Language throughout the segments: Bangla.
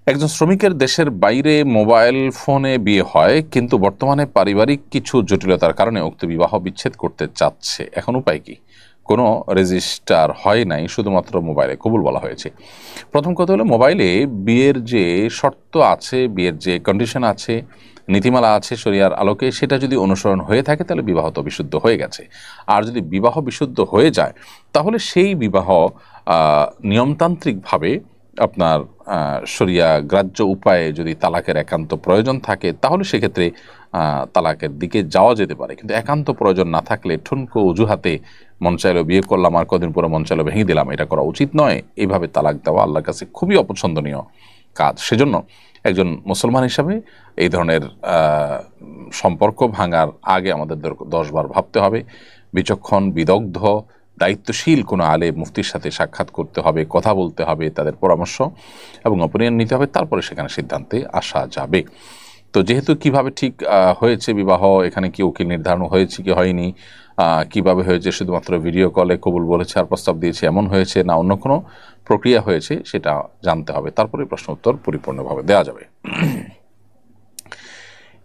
একজন শ্রমিকের দেশের বাইরে মোবাইল ফোনে বিয়ে হয়, কিন্তু বর্তমানে পারিবারিক কিছু জটিলতার কারণে উক্ত বিবাহ বিচ্ছেদ করতে চাচ্ছে। এখন উপায় কি? কোনো রেজিস্টার হয় নাই, শুধুমাত্র মোবাইলে কবুল বলা হয়েছে। প্রথম কথা হলো, মোবাইলে বিয়ের যে শর্ত আছে, বিয়ের যে কন্ডিশন আছে, নীতিমালা আছে শরিয়ার আলোকে, সেটা যদি অনুসরণ হয়ে থাকে তাহলে বিবাহ তো বিশুদ্ধ হয়ে গেছে। আর যদি বিবাহ বিশুদ্ধ হয়ে যায় তাহলে সেই বিবাহ নিয়মতান্ত্রিকভাবে আপনার শরিয়া গ্রাহ্য উপায়ে যদি তালাকের একান্ত প্রয়োজন থাকে তাহলে সেক্ষেত্রে তালাকের দিকে যাওয়া যেতে পারে। কিন্তু একান্ত প্রয়োজন না থাকলে ঠুনকো অজুহাতে মন চাইলো বিয়ে করলাম আর কদিন পরে মন চাইলো ভেঙে দিলাম, এটা করা উচিত নয়। এইভাবে তালাক দেওয়া আল্লাহর কাছে খুবই অপছন্দনীয় কাজ। সেজন্য একজন মুসলমান হিসাবে এই ধরনের সম্পর্ক ভাঙার আগে আমাদের 10 বার ভাবতে হবে। বিচক্ষণ, বিদগ্ধ, দায়িত্বশীল কোনো আলেম মুফতির সাথে সাক্ষাৎ করতে হবে, কথা বলতে হবে, তাদের পরামর্শ এবং অপিনিয়ন নিতে হবে, তারপরে সেখানে সিদ্ধান্তে আসা যাবে। তো যেহেতু কিভাবে ঠিক হয়েছে বিবাহ, এখানে কি উকিল নির্ধারণ হয়েছে কি হয়নি, কিভাবে হয়েছে, শুধুমাত্র ভিডিও কলে কবুল বলেছে আর প্রস্তাব দিয়েছে এমন হয়েছে না অন্য কোনো প্রক্রিয়া হয়েছে, সেটা জানতে হবে, তারপরে প্রশ্ন উত্তর পরিপূর্ণভাবে দেওয়া যাবে।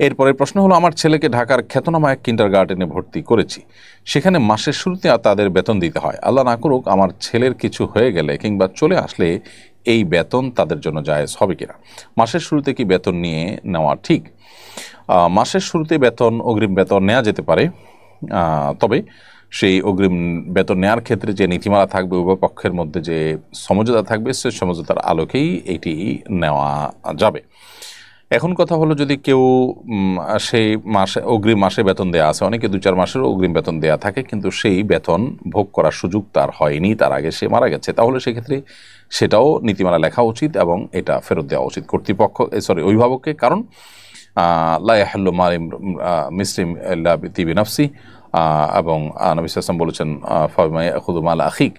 এরপরের প্রশ্ন হলো, আমার ছেলেকে ঢাকার খ্যাতনামা এক কিন্ডারগার্টেনে ভর্তি করেছি। সেখানে মাসের শুরুতে তাদের বেতন দিতে হয়। আল্লাহ না করুক আমার ছেলের কিছু হয়ে গেলে কিংবা চলে আসলে এই বেতন তাদের জন্য জায়েজ হবে কিনা? মাসের শুরুতে কি বেতন নিয়ে নেওয়া ঠিক? মাসের শুরুতে বেতন, অগ্রিম বেতন নেওয়া যেতে পারে, তবে সেই অগ্রিম বেতন নেওয়ার ক্ষেত্রে যে নীতিমালা থাকবে, উভয় পক্ষের মধ্যে যে সমঝোতা থাকবে, সেই সমঝোতার আলোকেই এটি নেওয়া যাবে। এখন কথা হলো, যদি কেউ সেই মাসে অগ্রিম মাসে বেতন দেওয়া আছে, অনেকে 2-4 মাসেরও অগ্রিম বেতন দেওয়া থাকে, কিন্তু সেই বেতন ভোগ করার সুযোগ তার হয়নি, তার আগে সে মারা গেছে, তাহলে সেক্ষেত্রে সেটাও নীতিমালা লেখা উচিত এবং এটা ফেরত দেওয়া উচিত কর্তৃপক্ষ, অভিভাবককে। কারণ লা ইয়াহিল্লু মাল মুসলিম ইল্লা বিতিবি নাফসি, এবং নবী সাল্লাল্লাহু আলাইহি ওয়াসাল্লাম বলেছেন ফাইমা ইয়াখুযু মাল আখিক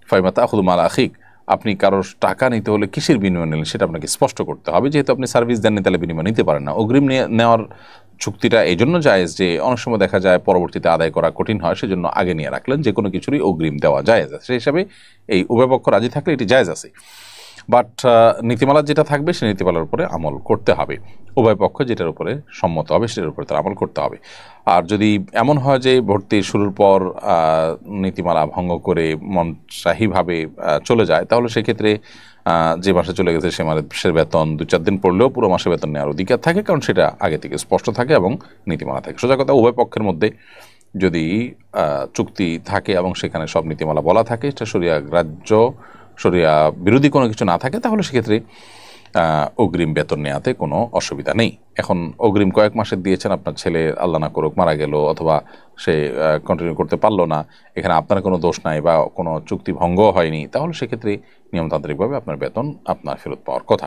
ফাইমা তাখুযু মাল আখিক, আপনি কারোর টাকা নিতে হলে কিসের বিনিময় নিলেন সেটা আপনাকে স্পষ্ট করতে হবে। যেহেতু আপনি সার্ভিস দেননি তাহলে বিনিময় নিতে পারেন না। অগ্রিম নেওয়ার চুক্তিটা এই জন্য জায়েজ যে অনেক সময় দেখা যায় পরবর্তীতে আদায় করা কঠিন হয়, সেজন্য আগে নিয়ে রাখলেন। যে কোনো কিছুরই অগ্রিম দেওয়া জায়েজ আছে, সেই হিসাবে এই উভয় পক্ষ রাজি থাকলে এটি জায়েজ আছে। বাট নীতিমালা যেটা থাকবে সেই নীতিমালার উপরে আমল করতে হবে। উভয় পক্ষ যেটার উপরে সম্মত হবে সেটার উপরে তার আমল করতে হবে। আর যদি এমন হয় যে ভর্তি শুরুর পর নীতিমালা ভঙ্গ করে মনচাহিভাবে চলে যায়, তাহলে সেক্ষেত্রে যে মাসে চলে গেছে সে মাসের বেতন 2-4 দিন পড়লেও পুরো মাসে বেতন নেওয়ার অধিকার থাকে, কারণ সেটা আগে থেকে স্পষ্ট থাকে এবং নীতিমালা থাকে। সোজা কথা, উভয় পক্ষের মধ্যে যদি চুক্তি থাকে এবং সেখানে সব নীতিমালা বলা থাকে, সেটা শরিয়া গ্রাহ্য, শরিয়া বিরোধী কোনো কিছু না থাকে, তাহলে সেক্ষেত্রে অগ্রিম বেতন নেওয়াতে কোনো অসুবিধা নেই। এখন অগ্রিম কয়েক মাসের দিয়েছেন, আপনার ছেলে আল্লাহ না করুক মারা গেল অথবা সে কন্টিনিউ করতে পারলো না, এখানে আপনার কোনো দোষ নাই বা কোনো চুক্তি ভঙ্গ হয়নি, তাহলে সেক্ষেত্রে নিয়মতান্ত্রিকভাবে আপনার বেতন আপনার ফেরত পাওয়ার কথা।